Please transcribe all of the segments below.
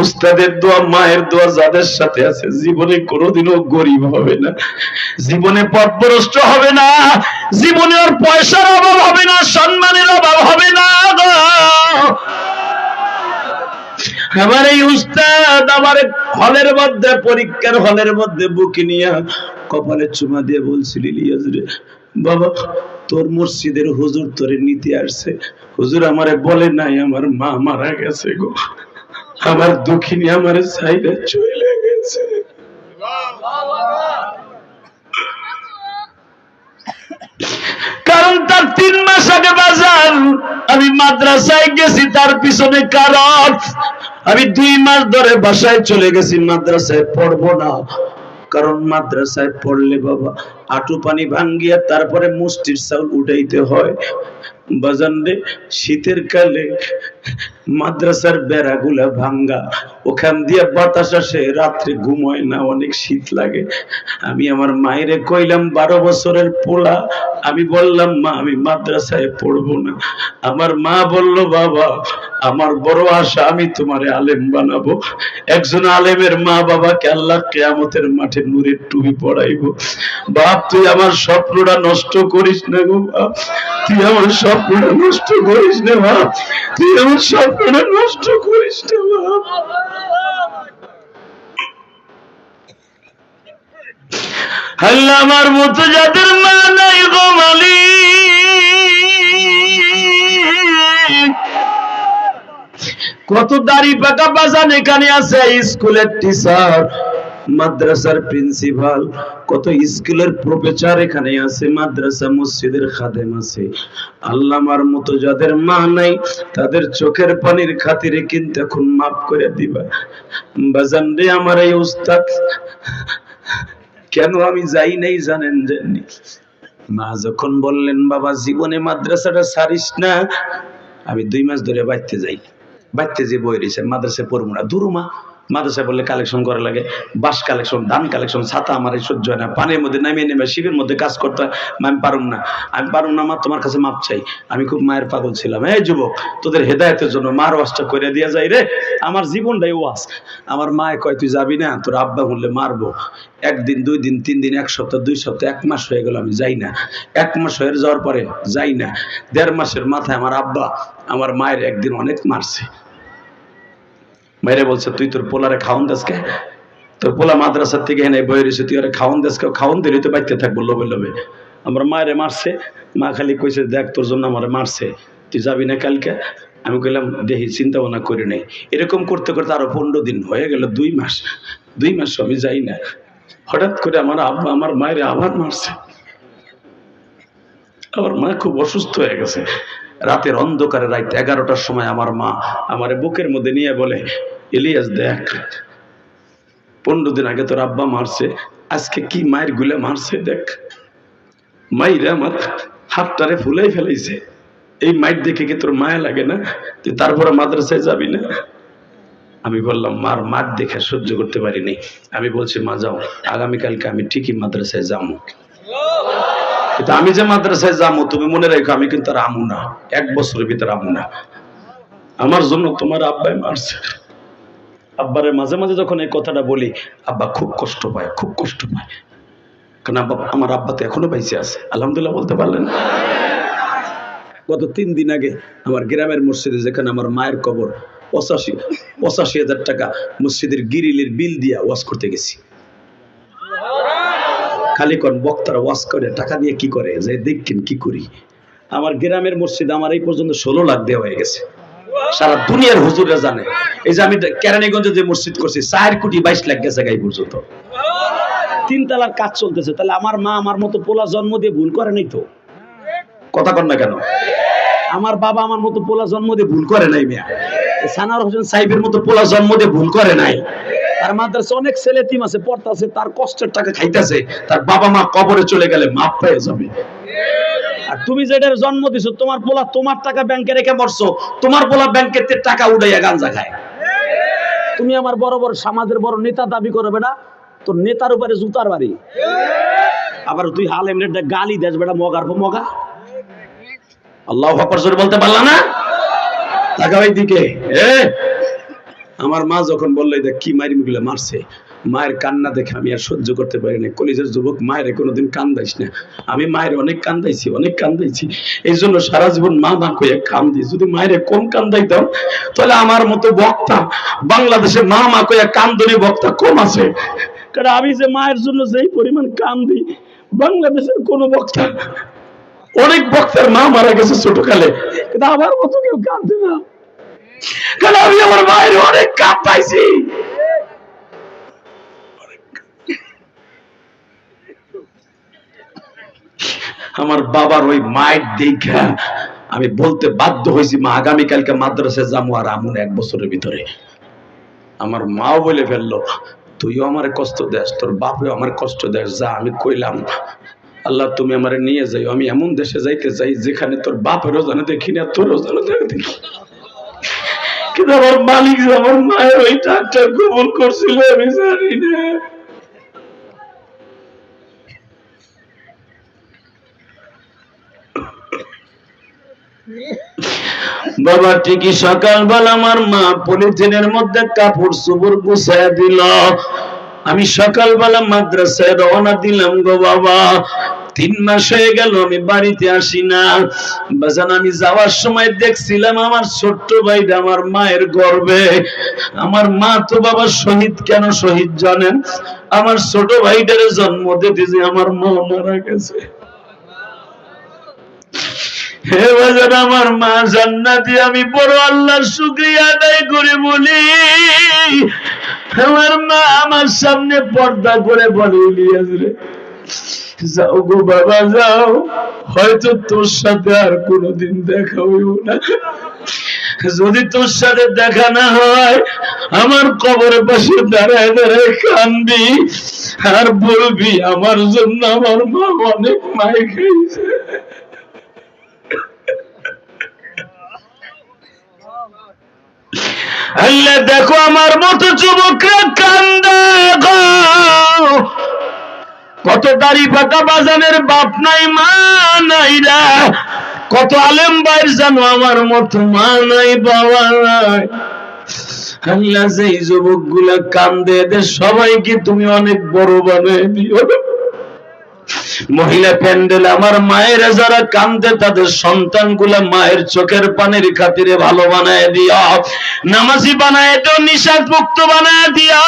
উস্তাদের দোয়া, মায়ের দোয়া যাদের সাথে আছে, জীবনে কোনোদিনও গরিব হবে না, জীবনে পথভ্রষ্ট হবে না, জীবনে ওর পয়সার অভাব হবে না, সম্মানের অভাব হবে না। আমার এই উস্তাদ আমার হলের মধ্যে, পরীক্ষার হলের মধ্যে বুকে নিয়ে কপালে চুমা দিয়ে বলছিল, ইলিয়াস রে বাবা, তোর মসজিদের হুজুর তোরে নিতে আসছে। হুজুর আমারে বলে নাই আমার মা মারা গেছে গো, আমার দুঃখিনী আমার সাইডে চলে গেছে। কারণ তার 3 মাস আগে বাজার আমি মাদ্রাসায় গেছি, তার পিছনে কারণ আমি 2 মাস ধরে বাসায় চলে গেছি, মাদ্রাসায় পড়বো না। কারণ মাদ্রাসায় পড়লে বাবা আঁটু পানি ভাঙ্গিয়া তারপরে মুষ্টির চাউল উঠাইতে হয়। বাজান রে, শীতের কালে মাদ্রাসার বেড়াগুলা ভাঙ্গা, ওখান দিয়ে বাতাস আসে, রাত্রে ঘুম হয় না, অনেক শীত লাগে। আমি আমার মায়েরে কইলাম, 12 বছরের পোলা, আমি বললাম মা আমি মাদ্রাসায় পড়বো না। আমার মা বলল, বাবা আমার বড় আশা আমি তোমারে আলেম বানাবো, একজন আলেমের মা বাবাকে আল্লাহ কিয়ামতের মাঠে নূরের টুপি পরাইবো। বাপ তুই আমার স্বপ্নটা নষ্ট করিস না গো বাপ, তুই আমার স্বপ্নটা নষ্ট করিস না বাপ, তুই আমার স্বপ্নটা নষ্ট করিস না বাপ। আল্লাহ আমার মতো যাদের মা নাই গো মালিক, কত দাড়ি পাকা বাজান এখানে আছে, স্কুলের টিচার, মাদ্রাসার প্রিন্সিপাল, কত স্কুলের প্রফেসর এখানে আছে, মাদ্রাসা মসজিদের খাদেম আছে। আল্লাহর মতো যাদের মা নাই তাদের চোখের পানির খাতিরে কিন্তু এখন মাফ করে দিবা। বাজান রে, আমার এই উস্তাদ কেন আমি যাই নাই জানেন? জানি মা যখন বললেন বাবা জীবনে মাদ্রাসাটা ছাড়িস না, আমি 2 মাস ধরে বাইতে যাই, বাইতে যে বই রয়েছে মাদ্রাসায় পড়বো না। দুরুমা মাদ্রাসায় বললে কালেকশন করা লাগে, বাস কালেকশন, ধান কালেকশন, ছাতা আমার সহ্য হয় না, পানির মধ্যে নামিয়ে নেমে শিবের মধ্যে কাজ করতে হয়, আমি পারুম না, আমি পারুম না মা, তোমার কাছে মাপ চাই, আমি খুব মায়ের পাগল ছিলাম। এই যুবক, তোদের হেদায়েতের জন্য মার ওয়াজটা করে দিয়ে যাই রে, আমার জীবনটাই ওয়াজ। আমার মায়ে কয় তুই যাবি না, তোর আব্বা বললে মারবো। 1 দিন 2 দিন 3 দিন 1 সপ্তাহ 2 সপ্তাহ 1 মাস হয়ে গেল আমি যাই না। 1 মাস হয়ে যাওয়ার পরে যাই না, 1.5 মাসের মাথায় আমার আব্বা আমার মায়ের একদিন অনেক মারছে। মায়েরে বলছে, তুই তোর পোলারে খাওন দেশকে, তোর পোলা মাদ্রাসার থেকে এনে বই রয়েছে, তুই ওরা খাওন দেশকে, খাওন দিলে তো বাইতে থাকবো লোভে লোভে। আমার মায়েরে মারছে, মা খালি কইছে দেখ তোর জন্য আমার মারছে, তুই যাবি না কালকে? আমি কইলাম দেখি, চিন্তা ভাবনা করি নাই। এরকম করতে করতে আরো 15 দিন হয়ে গেল, 2 মাস, 2 মাস আমি যাই না। হঠাৎ করে আমার আব্বা আমার মায়ের আবার মারছে। আমার মা খুব অসুস্থ হয়ে গেছে। রাতের অন্ধকারে, রাত 11টার সময় আমার মা আমার বুকের মধ্যে নিয়ে বলে, ইলিয়াস দেখ 15 দিন আগে তোর আব্বা মারছে, আজকে কি মায়ের গুলে মারছে দেখ। মাইরা আমার হাতটারে ফুলাই ফেলাইছে, এই মাইর দেখে কি তোর মায়া লাগে না? তুই তারপরে মাদ্রাসায় যাবি না? আমি বললাম মার মার দেখে সহ্য করতে পারিনি। আমি বলছি মা যাও, আগামীকালকে আমি ঠিকই মাদ্রাসায় যাবো, কিন্তু আমি যে মাদ্রাসায় যাবো তুমি মনে রাখো আমি কিন্তু আর আমু না, 1 বছরের ভিতরে আমু না। আমার জন্য তোমার আব্বাই মারছে। আব্বারে মাঝে মাঝে যখন এই কথাটা বলি, আব্বা খুব কষ্ট পায়, খুব কষ্ট পায়। কারণ আব্বা, আমার আব্বা তো এখনো বেঁচে আছে, আলহামদুলিল্লাহ বলতে পারলেন। গত 3 দিন আগে আমার গ্রামের মসজিদে, যেখানে আমার মায়ের কবর, 85,000 টাকা মসজিদের গিরিলের বিল দিয়া ওয়াজ করতে গেছি। খালি কোন বক্তারা ওয়াজ করে টাকা দিয়ে কি করে, যে দেখেন কি করি। আমার গ্রামের মসজিদ আমার এই পর্যন্ত 16 লাখ দেওয়া হয়ে গেছে, সারা দুনিয়ার হুজুররা জানে। এই যে আমি কেরানীগঞ্জে যে মসজিদ করছি 4 কোটি 22 লাখ গেছে এই পর্যন্ত। 3 তলার কাজ চলতেছে। তাহলে আমার মা আমার মতো পোলা জন্ম দিয়ে ভুল করে নাই তো? কথা কন না কেন? আমার বাবা আমার মতো পোলা জন্ম দিয়ে ভুল করে নাই। মিয়া সানার হোসেন সাহেবের মতো পোলা জন্ম দিয়ে ভুল করে নাই। তার মাদ্রাসা অনেক ছেলে টিম আছে, পড়তাছে, তার কষ্টের টাকা খাইতেছে, তার বাবা মা কবরে চলে গেলে মাপ পেয়ে যাবে। আর তুমি যেটার জন্ম দিছো, তোমার পোলা তোমার টাকা ব্যাংকে রেখে মরছো, তোমার পোলা ব্যাংকের টাকা উড়াইয়া গাঞ্জা খায়। তুমি আমার বড় বড় সমাজের বড় নেতা দাবি করো, বেটা তোর নেতার উপরে জুতার বাড়ি। আবার তুই হালেম রে গালি দেস, বেটা মগার পর মগা। আল্লাহু আকবার জোরে বলতে পারলা না? তাকাও এইদিকে। আমার মা যখন বললো দেখ কি মারি মুগলে মারছে, মায়ের কান্না দেখে আমি আর সহ্য করতে পারি না। কলেজের যুবক, মায়ের কোনোদিন কান্দাইস না। আমি মায়ের অনেক কান্দাইছি। এই জন্য সারা জীবন মা মা কইয়া কান্দি। যদি মায়ের কম কান্দাইতাম তাহলে আমার মতো বক্তা বাংলাদেশে মা মা কইয়া কান্দনি বক্তা কম আছে। কারণ আমি যে মায়ের জন্য যেই পরিমাণ কান্দি, বাংলাদেশের কোন বক্তা, অনেক বক্তার মা মারা গেছে ছোটকালে, কিন্তু আমার মতো কেউ কান্দে না। কারণ আমি আমার মায়ের অনেক কাঁদাইছি। আমার বাবার ওই মায়ের দেখা আমি বলতে বাধ্য হয়েছি, মা আগামীকালকে মাদ্রাসায় যাবো আর আমুন 1 বছরের ভিতরে। আমার মাও বলে ফেললো তুইও আমার কষ্ট দেস, তোর বাপেও আমার কষ্ট দেস, যা। আমি কইলাম আল্লাহ তুমি আমার নিয়ে যাই, আমি এমন দেশে যাইতে চাই যেখানে তোর বাপেরও যেন দেখি না, তোরও যেন দেখি। কিন্তু আমার মালিক আমার মায়ের ওই টাকটা কবুল করছিল আমি জানি না। বাবা ঠিকই সকালবেলা আমার মা পলিথিনের মধ্যে কাপড় চোপড় গুছাইয়া দিল। আমি সকালবেলা মাদ্রাসায় রওনা দিলাম গো বাবা। 3 মাস হয়ে গেল আমি বাড়িতে আসি না। বাজান আমি যাওয়ার সময় দেখছিলাম আমার ছোট্ট ভাইটা আমার মায়ের গর্ভে। আমার মা তো বাবা শহীদ, কেন শহীদ জানেন? আমার ছোট ভাইটার জন্ম দিতে যে আমার মা মারা গেছে। হে বাজান আমার মা জান্নাতি, আমি বড় আল্লাহর শুকরিয়া আদায় করে বলি আমার মা আমার সামনে পর্দা করে বলে ইলিয়াস রে যাও গো বাবা যাও, হয়তো তোর সাথে আর কোনোদিন দেখা হইব না। যদি তোর সাথে দেখা না হয় আমার কবরের পাশে দাঁড়ায় দাঁড়ায় কানবি আর বলবি আমার জন্য আমার মা অনেক মায় খাইছে। আল্লাহ দেখো আমার মতো যুবকরা কান্দে গো। কত দাড়ি পাকা বাজানের বাপ নাই মা নাই রা, কত আলেম ভাইয়ের জানো আমার মতো মা নাই বাবা নাই। আল্লাহ যেই যুবক গুলা কান্দে এদের সবাইকে তুমি অনেক বড় বানায় দিও। মহিলা প্যান্ডেল আমার মায়ের যারা কান্দে তাদের সন্তান গুলা মায়ের চোখের পানির খাতিরে ভালো বানায় দিও, নামাজি বানায় দিও, নিশাদ মুক্ত বানায় দিও।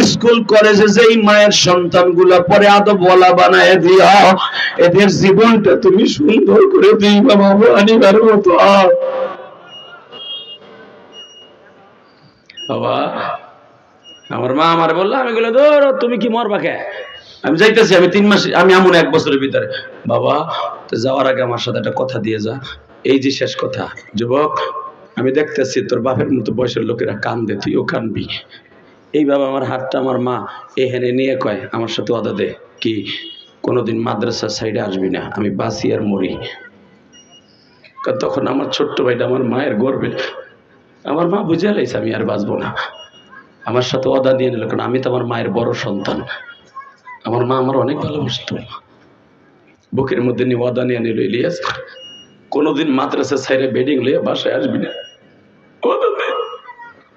স্কুল কলেজে যেই মায়ের সন্তান গুলা পরে আদব ওয়ালা বানায় দিও। এদের জীবনটা তুমি সুন্দর করে দিবা বাবা আনিবার মতো। বাবা আমার মা আমার বললো, আমি বলে ধরো তুমি কি মরবা কে, আমি যাইতেছি, আমি 3 মাস, আমি এমন 1 বছরের ভিতরে। বাবা তো যাওয়ার আগে আমার সাথে একটা কথা দিয়ে যা। এই যে শেষ কথা, যুবক আমি দেখতেছি তোর বাপের মতো বয়সের লোকেরা কান্দে, তুইও কানবি। এই বাবা আমার হাতটা আমার মা এখানে নিয়ে কয় আমার সাথে ওয়াদা দে কি কোনোদিন মাদ্রাসার সাইডে আসবি না, আমি বাঁচি আর মরি। তখন আমার ছোট্ট ভাইটা আমার মায়ের গর্বে, আমার মা বুঝে লাইছে আমি আর বাঁচবো না। আমার সাথে ওয়াদা দিয়ে নিল, কারণ আমি তো আমার মায়ের বড় সন্তান। আমার মা আমার অনেক ভালোবাসতো। বুকের মধ্যে নিয়ে ওয়াদা নিয়ে নিল, ইলিয়াস কোনোদিন মাদ্রাসা সাইডে বেডিং লইয়া বাসায় আসবি না।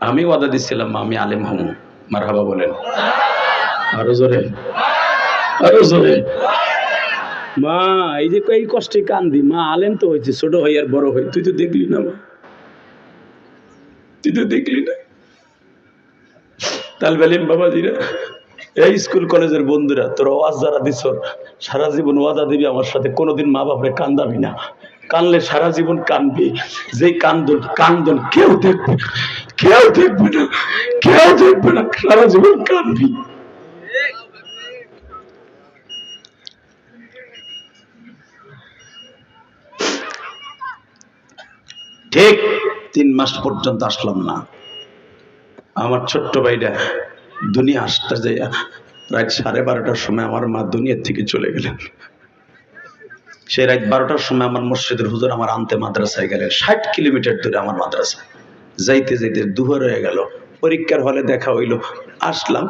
আমি ওয়াদা দিচ্ছিলাম মা আমি আলেম হম। মারহাবা বলেন আরো জোরে, আরো জোরে। মা এই যে এই কষ্টে কান্দি, মা আলেম তো হয়েছে, ছোট হই আর বড় হই, তুই তো দেখলি না মা, তুই তো দেখলি না। তালবেলিম বাবাজিরা, এই স্কুল কলেজের বন্ধুরা, তোর ওয়াজ যারা দিছ সারা জীবন ওয়াদা দিবি আমার সাথে কোনোদিন মা বাপরে কান্দাবি না। কানলে সারা জীবন কানবি। যেই কান্দন কেউ দেখবে, কেউ দেখবে না, কেউ দেখবে না, সারা জীবন কানবি। ঠিক 3 মাস পর্যন্ত আসলাম না। আমার ছোট্ট ভাইটা দুনিয়া আসতে যায় রাত 12:30টার সময় আমার মা দুনিয়ার থেকে চলে গেলেন। সেই রাত 12টার সময় আমার মসজিদের হুজুর আমার আনতে মাদ্রাসায় গেলেন। 60 কিলোমিটার দূরে আমার মাদ্রাসা। যাইতে যাইতে দুপুর হয়ে গেল। পরীক্ষার হলে দেখা হইল, আসলাম।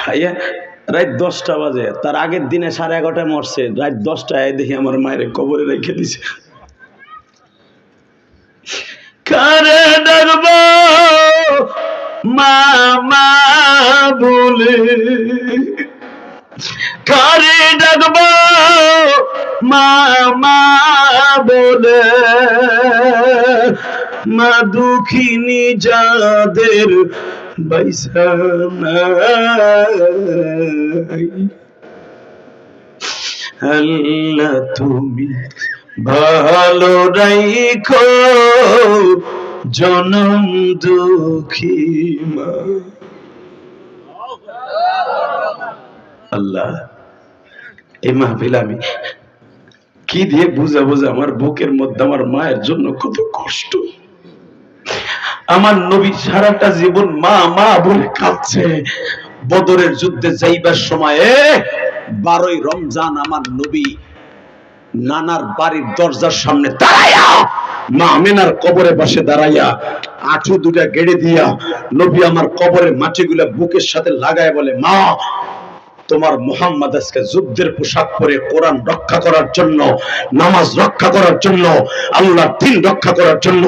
হাইয়া রাত 10টা বাজে, তার আগের দিনে 11:30টায় মরছে, রাত 10টায় দেখি আমার মায়ের কবরে রেখে দিছে। কারে ডাকবো মা মা বলে কারে ডাকবো মা মা বলে, মা দুঃখিনী যাদের বাইসা নাই। আল্লাহ তুমি ভালো রাইখো জনম দুঃখী মা। আল্লাহ এই মাহফিল আমি কি দিয়ে বুঝাবো যে আমার বুকের মধ্যে আমার মায়ের জন্য কত কষ্ট। আমার নবী সারাটা জীবন মা মা বলে কাঁদছে। বদরের যুদ্ধে যাইবার সময়ে 12ই রমজান আমার নবী নানার বাড়ির দরজার সামনে দাঁড়াইয়া, মা আমেনার কবরে পাশে দাঁড়াইয়া আঁঠু দুটা গেড়ে দিয়া নবী আমার কবরের মাটিগুলা বুকের সাথে লাগায় বলে, মা তোমার মুহাম্মদ আজকে যুদ্ধের পোশাক পরে কোরআন রক্ষা করার জন্য, নামাজ রক্ষা করার জন্য, আল্লাহর দ্বীন রক্ষা করার জন্য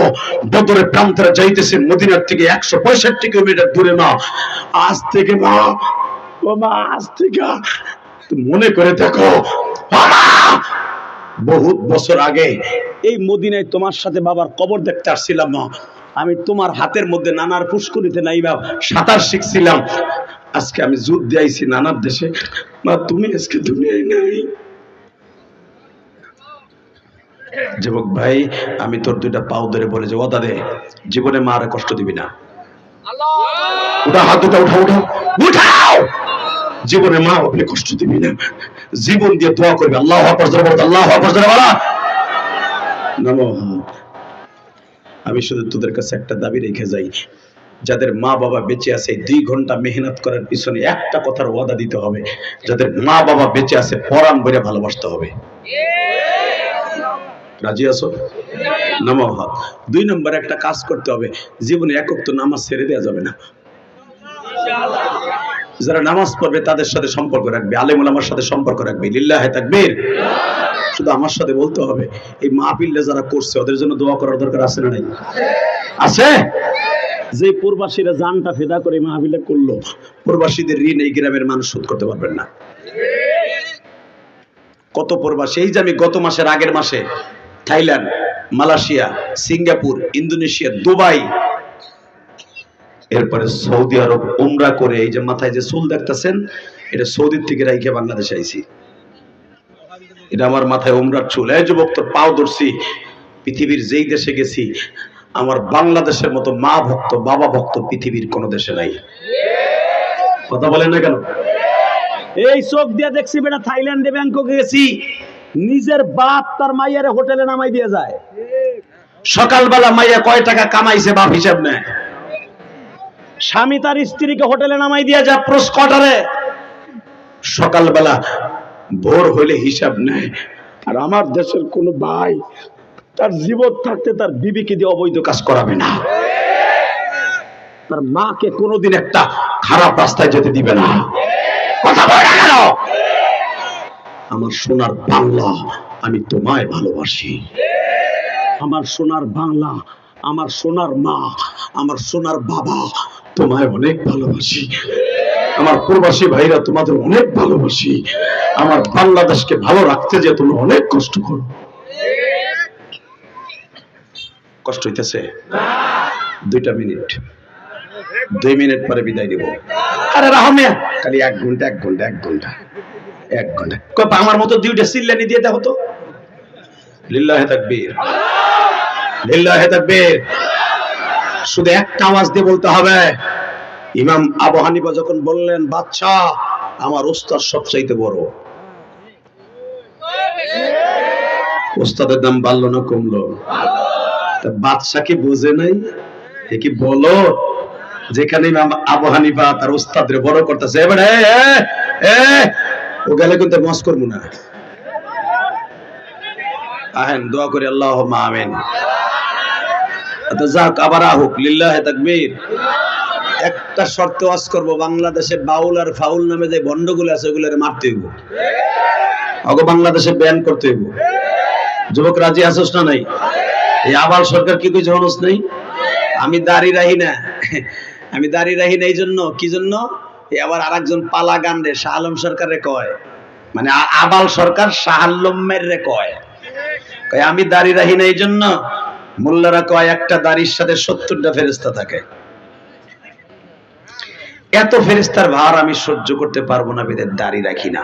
বদরের প্রান্তরে যাইতেছে। মদিনার থেকে 165 কিলোমিটার দূরে। মা আজ থেকে মা, ও মা আজ থেকে মনে করে দেখো, বহুত বছর আগে এই মদিনায় তোমার সাথে বাবার কবর দেখতে আসছিলাম। মা আমি তোমার হাতের মধ্যে নানার পুষ্করিতে নাইবা সাঁতার শিখছিলাম। আজকে আমি যুদ্ধে আইছি নানার দেশে, মা তুমি আজকে দুনিয়ায় নাই। যুবক ভাই আমি তোর দুইটা পাও ধরে বলে যে ওদা দে, জীবনে মারে কষ্ট দিবি না। উঠা হাত দুটা, উঠাও উঠাও উঠাও, জীবনে মা আপনি কষ্ট দিবি না। জীবন দিয়ে দোয়া করবে। আল্লাহু আকবার জোরে বলো, আল্লাহু আকবার জোরে বলো। নমো। আমি শুধু তোদের কাছে একটা দাবি রেখে যাই, যাদের মা বাবা বেঁচে আছে 2 ঘন্টা মেহনত করার পিছনে একটা কথার ওয়াদা দিতে হবে, যাদের মা বাবা বেঁচে আছে পরাণ ভরে ভালোবাসতে হবে। রাজি আছো? নমো। 2 নম্বরে একটা কাজ করতে হবে, জীবনে একক তো নামাজ ছেড়ে দেওয়া যাবে না। যারা নামাজ পড়বে তাদের সাথে সম্পর্ক রাখবে, আলেম ওলামার সাথে সম্পর্ক রাখবে। লিল্লাহে তাকবীর। শুধু আমার সাথে বলতে হবে, এই মাহফিলটা যারা করছে ওদের জন্য দোয়া করার দরকার আছে না নাই? আছে। যে প্রবাসীরা জানটা ফেদা করে মাহফিলটা করলো, প্রবাসীদের ঋণ এই গ্রামের মানুষ শোধ করতে পারবেন না। কত প্রবাসী, এই যে আমি গত মাসের আগের মাসে Thailand, Malaysia, Singapore, Indonesia, Dubai, এরপরে সৌদি আরব উমরা করে, এই যে মাথায় যে চুল দেখতেছেন এটা সৌদির থেকে রাইখে বাংলাদেশে আইছি। এটা আমার মাথায় উমরার চুল। এই যুবক তোর পাও ধরছি। পৃথিবীর যেই দেশে গেছি আমার বাংলাদেশের মতো মা ভক্ত বাবা ভক্ত পৃথিবীর কোন দেশে নাই। কথা বলেন না কেন? এই চোখ দিয়ে দেখছি বেটা, থাইল্যান্ডে ব্যাংককে গেছি, নিজের বাপ তার মাইয়ার হোটেলে নামাই দিয়ে যায়। সকালবেলা মাইয়া কয় টাকা কামাইছে বাপ হিসাব নেয়, স্বামী তার স্ত্রীকে হোটেলে নামাই দিয়ে যায় প্রোস কোয়ার্টারে। সকালবেলা ভোর হইলে হিসাব নেয়। আর আমার দেশের কোন ভাই তার জীবন থাকতে তার বিবিকে দিয়ে অবৈধ কাজ করাবে না, তার মাকে কোনোদিন একটা খারাপ রাস্তায় যেতে দিবে না। কথা বলে গেল। আমার সোনার বাংলা, আমি তোমায় ভালোবাসি। আমার সোনার বাংলা, আমার সোনার মা, আমার সোনার বাবা, তোমায় অনেক ভালোবাসি। আমার প্রবাসী ভাইরা তোমাদের অনেক ভালোবাসি। আমার বাংলাদেশকে ভালো রাখতে যে তুমি অনেক কষ্ট করো। কষ্ট হইতেছে? 2 মিনিট, 2 মিনিট পরে বিদায় দিব। আরে রাহমিয়া খালি 1 ঘন্টা 1 ঘন্টা 1 ঘন্টা 1 ঘন্টা কত আমার মতো 2টা সিল্লানি দিয়ে দাও তো। লিল্লাহে তাকবীর, লিল্লাহে তাকবীর। শুধু একটা আওয়াজ দিয়ে বলতে হবে। ইমাম আবু হানিফা যখন বললেন বাদশা আমার ওস্তাদ সবচাইতে বড়, ওস্তাদের দাম বাড়লো না কমলো? তা বাদশা কি বোঝে নাই? এ কি বলো? যেখানে ইমাম আবু হানিফা তার ওস্তাদের বড় করতেছে, এবারে ও গেলে কিন্তু মস করবো না। আহেন দোয়া করি আল্লাহুম্মা আমিন। যাক আবার আহুক। লিল্লাহে তাকবীর। একটা শর্তে ওয়াজ করব, বাংলাদেশে বাউল আর ফাউল নামে যে বন্ডগুলো আছে ওগুলোরে মারতে হইব, ওগো বাংলাদেশে ব্যান করতে হইব। যুবক রাজি আছোস না নাই? এই আবাল সরকার কি কইছে হনস নাই? আমি দাড়ি রাখি না, আমি দাড়ি রাখি না এই জন্য, কি জন্য? আবার আরেকজন পালা গান রে শাহ আলম সরকারে কয়, মানে আবাল সরকার শাহ আলমের রে কয়, আমি দাড়ি রাখি না এই জন্য। মোল্লারা কয় একটা দাড়ির সাথে 70টা ফেরেশতা থাকে। এত ফেরেশতার ভার আমি সহ্য করতে পারবো না, বেদের দাড়ি রাখি না।